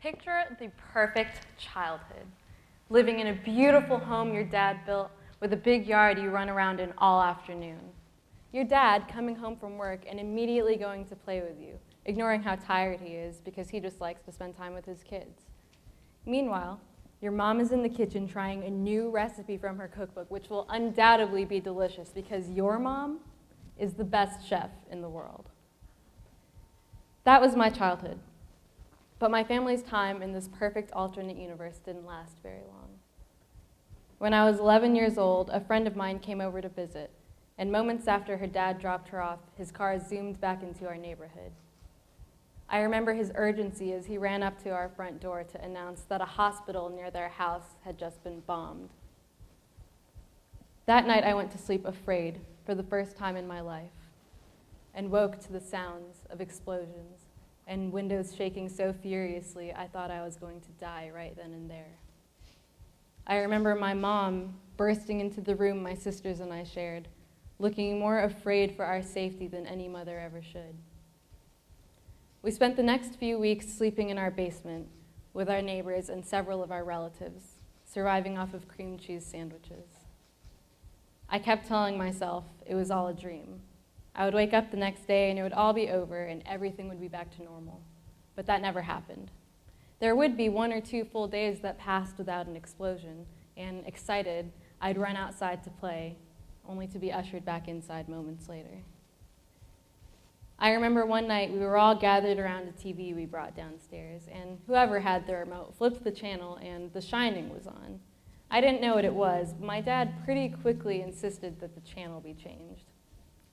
Picture the perfect childhood, living in a beautiful home your dad built with a big yard you run around in all afternoon. Your dad coming home from work and immediately going to play with you, ignoring how tired he is because he just likes to spend time with his kids. Meanwhile, your mom is in the kitchen trying a new recipe from her cookbook, which will undoubtedly be delicious because your mom is the best chef in the world. That was my childhood. But my family's time in this perfect alternate universe didn't last very long. When I was 11 years old, a friend of mine came over to visit, and moments after her dad dropped her off, his car zoomed back into our neighborhood. I remember his urgency as he ran up to our front door to announce that a hospital near their house had just been bombed. That night I went to sleep afraid for the first time in my life, and woke to the sounds of explosions and windows shaking so furiously I thought I was going to die right then and there. I remember my mom bursting into the room my sisters and I shared, looking more afraid for our safety than any mother ever should. We spent the next few weeks sleeping in our basement with our neighbors and several of our relatives, surviving off of cream cheese sandwiches. I kept telling myself it was all a dream. I would wake up the next day and it would all be over and everything would be back to normal. But that never happened. There would be 1 or 2 full days that passed without an explosion, and excited, I'd run outside to play, only to be ushered back inside moments later. I remember one night we were all gathered around a TV we brought downstairs, and whoever had the remote flipped the channel and The Shining was on. I didn't know what it was, but my dad pretty quickly insisted that the channel be changed.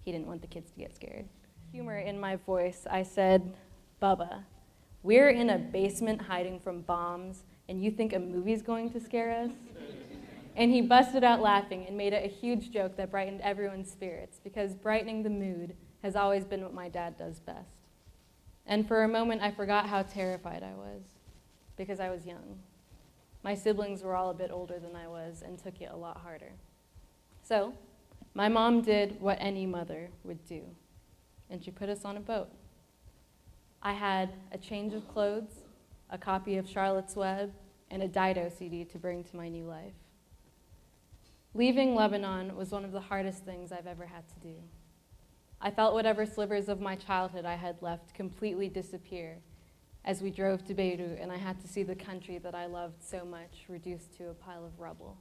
He didn't want the kids to get scared. Humor in my voice, I said, "Bubba, we're in a basement hiding from bombs, and you think a movie's going to scare us?" And he busted out laughing and made it a huge joke that brightened everyone's spirits, because brightening the mood has always been what my dad does best. And for a moment, I forgot how terrified I was, because I was young. My siblings were all a bit older than I was and took it a lot harder. So, my mom did what any mother would do, and she put us on a boat. I had a change of clothes, a copy of Charlotte's Web, and a Dido CD to bring to my new life. Leaving Lebanon was one of the hardest things I've ever had to do. I felt whatever slivers of my childhood I had left completely disappear as we drove to Beirut, and I had to see the country that I loved so much reduced to a pile of rubble.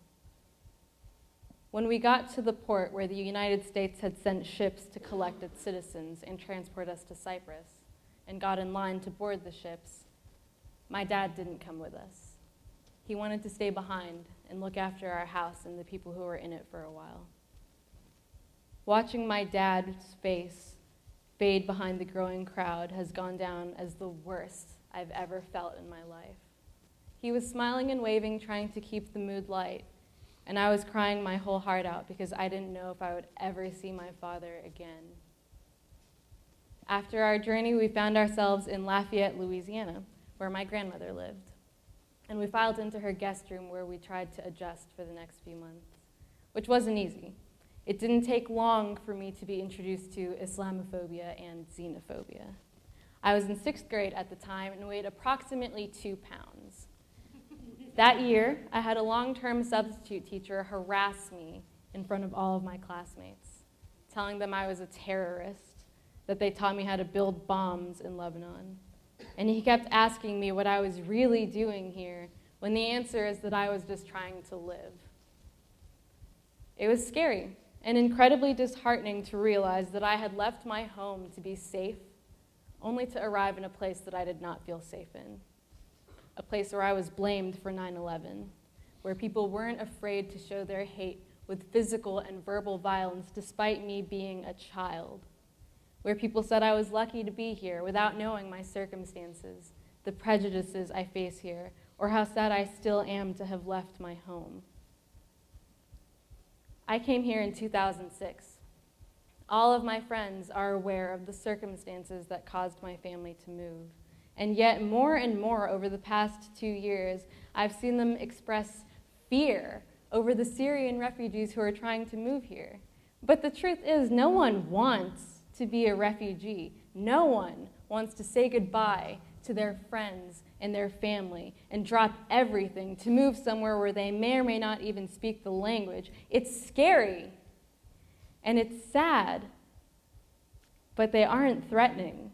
When we got to the port where the United States had sent ships to collect its citizens and transport us to Cyprus, and got in line to board the ships, my dad didn't come with us. He wanted to stay behind and look after our house and the people who were in it for a while. Watching my dad's face fade behind the growing crowd has gone down as the worst I've ever felt in my life. He was smiling and waving, trying to keep the mood light, and I was crying my whole heart out because I didn't know if I would ever see my father again. After our journey, we found ourselves in Lafayette, Louisiana, where my grandmother lived. And we filed into her guest room where we tried to adjust for the next few months, which wasn't easy. It didn't take long for me to be introduced to Islamophobia and xenophobia. I was in 6th grade at the time and weighed approximately 2 pounds. That year, I had a long-term substitute teacher harass me in front of all of my classmates, telling them I was a terrorist, that they taught me how to build bombs in Lebanon. And he kept asking me what I was really doing here, when the answer is that I was just trying to live. It was scary and incredibly disheartening to realize that I had left my home to be safe, only to arrive in a place that I did not feel safe in. A place where I was blamed for 9/11, where people weren't afraid to show their hate with physical and verbal violence despite me being a child, where people said I was lucky to be here without knowing my circumstances, the prejudices I face here, or how sad I still am to have left my home. I came here in 2006. All of my friends are aware of the circumstances that caused my family to move. And yet, more and more over the past 2 years, I've seen them express fear over the Syrian refugees who are trying to move here. But the truth is, no one wants to be a refugee. No one wants to say goodbye to their friends and their family and drop everything to move somewhere where they may or may not even speak the language. It's scary and it's sad, but they aren't threatening.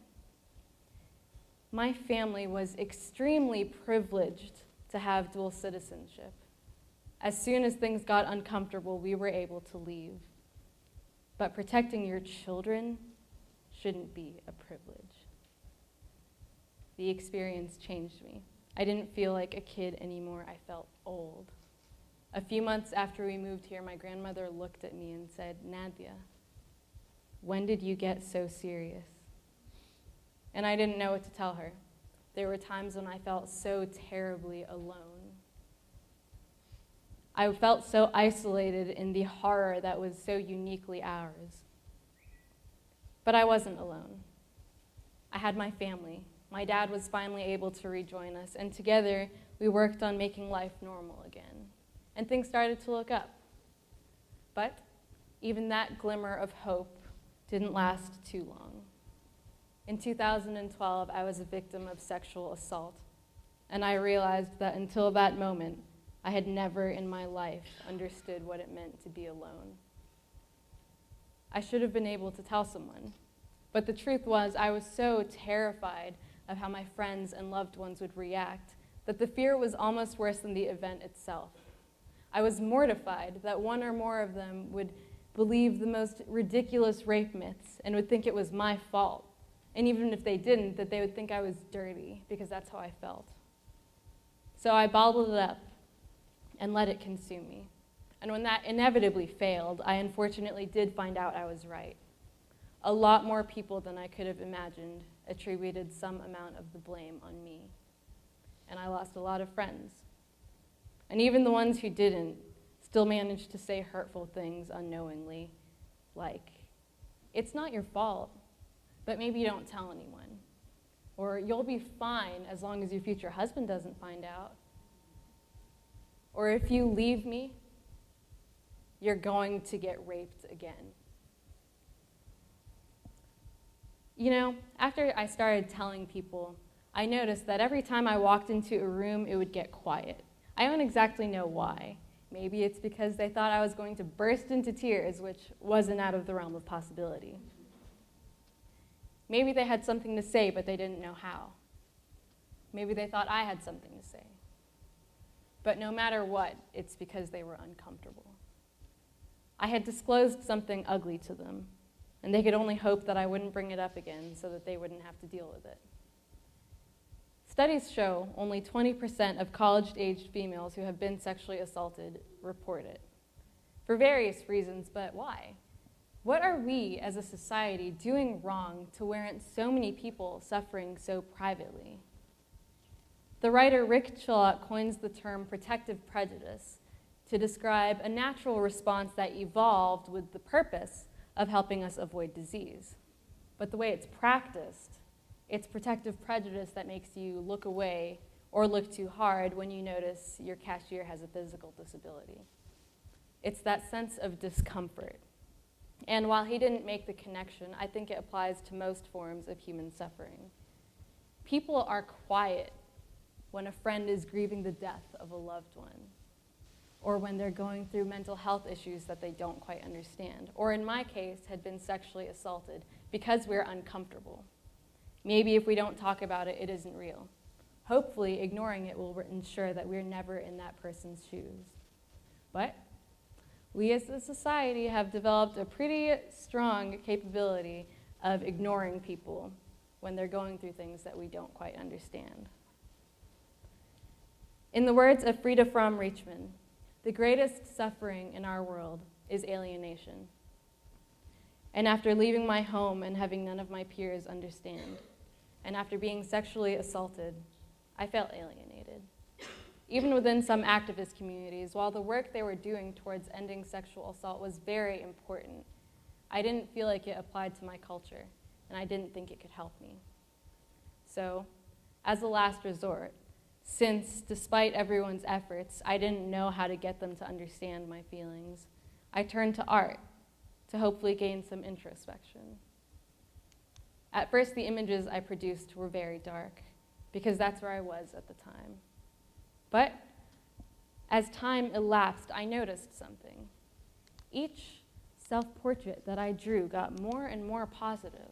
My family was extremely privileged to have dual citizenship. As soon as things got uncomfortable, we were able to leave. But protecting your children shouldn't be a privilege. The experience changed me. I didn't feel like a kid anymore. I felt old. A few months after we moved here, my grandmother looked at me and said, "Nadia, when did you get so serious?" And I didn't know what to tell her. There were times when I felt so terribly alone. I felt so isolated in the horror that was so uniquely ours. But I wasn't alone. I had my family. My dad was finally able to rejoin us, and together we worked on making life normal again. And things started to look up. But even that glimmer of hope didn't last too long. In 2012, I was a victim of sexual assault, and I realized that until that moment, I had never in my life understood what it meant to be alone. I should have been able to tell someone, but the truth was I was so terrified of how my friends and loved ones would react that the fear was almost worse than the event itself. I was mortified that one or more of them would believe the most ridiculous rape myths and would think it was my fault. And even if they didn't, that they would think I was dirty, because that's how I felt. So I bottled it up and let it consume me. And when that inevitably failed, I unfortunately did find out I was right. A lot more people than I could have imagined attributed some amount of the blame on me. And I lost a lot of friends. And even the ones who didn't still managed to say hurtful things unknowingly, like, "It's not your fault, but maybe you don't tell anyone." Or, "You'll be fine as long as your future husband doesn't find out." Or, "If you leave me, you're going to get raped again." You know, after I started telling people, I noticed that every time I walked into a room, it would get quiet. I don't exactly know why. Maybe it's because they thought I was going to burst into tears, which wasn't out of the realm of possibility. Maybe they had something to say, but they didn't know how. Maybe they thought I had something to say. But no matter what, it's because they were uncomfortable. I had disclosed something ugly to them, and they could only hope that I wouldn't bring it up again so that they wouldn't have to deal with it. Studies show only 20% of college-aged females who have been sexually assaulted report it. For various reasons, but why? What are we as a society doing wrong to warrant so many people suffering so privately? The writer Rick Chilott coins the term protective prejudice to describe a natural response that evolved with the purpose of helping us avoid disease. But the way it's practiced, it's protective prejudice that makes you look away or look too hard when you notice your cashier has a physical disability. It's that sense of discomfort. And while he didn't make the connection, I think it applies to most forms of human suffering. People are quiet when a friend is grieving the death of a loved one, or when they're going through mental health issues that they don't quite understand, or in my case, had been sexually assaulted because we're uncomfortable. Maybe if we don't talk about it, it isn't real. Hopefully, ignoring it will ensure that we're never in that person's shoes. But we as a society have developed a pretty strong capability of ignoring people when they're going through things that we don't quite understand. In the words of Frida Fromm-Reichmann, the greatest suffering in our world is alienation. And after leaving my home and having none of my peers understand, and after being sexually assaulted, I felt alienated. Even within some activist communities, while the work they were doing towards ending sexual assault was very important, I didn't feel like it applied to my culture, and I didn't think it could help me. So, as a last resort, since despite everyone's efforts, I didn't know how to get them to understand my feelings, I turned to art to hopefully gain some introspection. At first, the images I produced were very dark. because that's where I was at the time. But as time elapsed, I noticed something. Each self-portrait that I drew got more and more positive.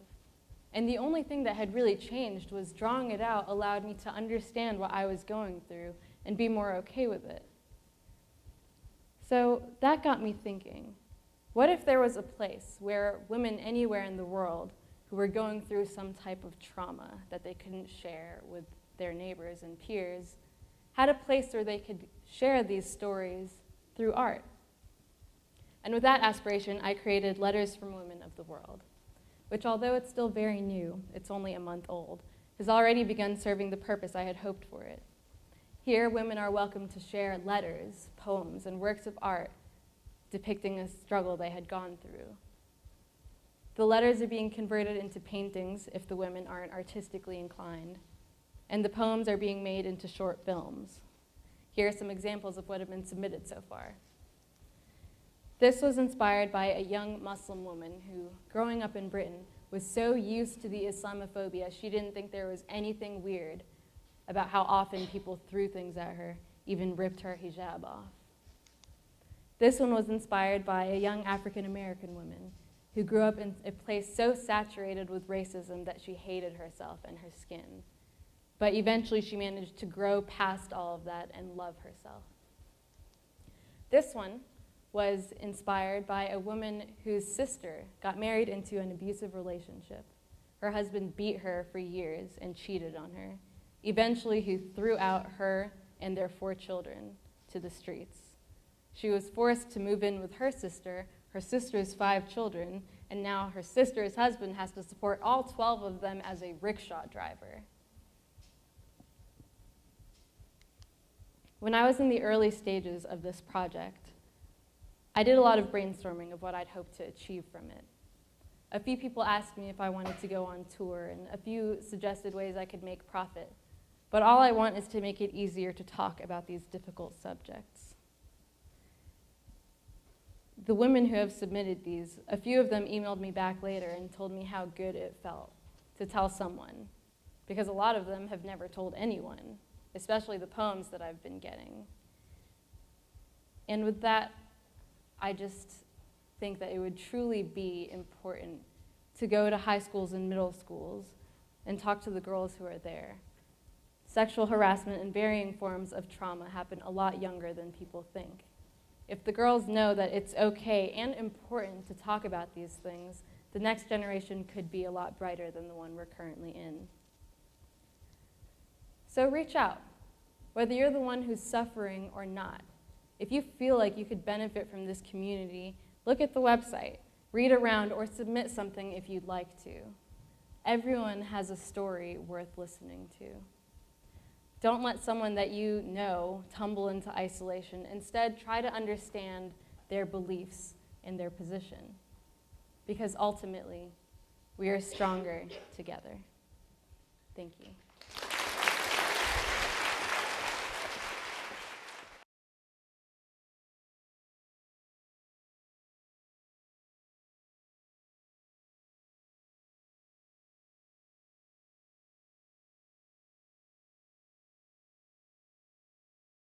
And the only thing that had really changed was drawing it out allowed me to understand what I was going through and be more okay with it. So that got me thinking, what if there was a place where women anywhere in the world who were going through some type of trauma that they couldn't share with their neighbors and peers had a place where they could share these stories through art? And with that aspiration, I created Letters from Women of the World, which, although it's still very new, it's only a month old, has already begun serving the purpose I had hoped for it. Here, women are welcome to share letters, poems, and works of art depicting a struggle they had gone through. The letters are being converted into paintings if the women aren't artistically inclined, and the poems are being made into short films. Here are some examples of what have been submitted so far. This was inspired by a young Muslim woman who, growing up in Britain, was so used to the Islamophobia she didn't think there was anything weird about how often people threw things at her, even ripped her hijab off. This one was inspired by a young African-American woman who grew up in a place so saturated with racism that she hated herself and her skin. But eventually she managed to grow past all of that and love herself. This one was inspired by a woman whose sister got married into an abusive relationship. Her husband beat her for years and cheated on her. Eventually, he threw out her and their 4 children to the streets. She was forced to move in with her sister's 5 children, and now her sister's husband has to support all 12 of them as a rickshaw driver. When I was in the early stages of this project, I did a lot of brainstorming of what I'd hoped to achieve from it. A few people asked me if I wanted to go on tour, and a few suggested ways I could make profit. But all I want is to make it easier to talk about these difficult subjects. The women who have submitted these, a few of them emailed me back later and told me how good it felt to tell someone, because a lot of them have never told anyone, especially the poems that I've been getting. And with that, I just think that it would truly be important to go to high schools and middle schools and talk to the girls who are there. Sexual harassment and varying forms of trauma happen a lot younger than people think. If the girls know that it's okay and important to talk about these things, the next generation could be a lot brighter than the one we're currently in. So reach out, whether you're the one who's suffering or not. If you feel like you could benefit from this community, look at the website, read around, or submit something if you'd like to. Everyone has a story worth listening to. Don't let someone that you know tumble into isolation. Instead, try to understand their beliefs and their position, because ultimately, we are stronger together. Thank you.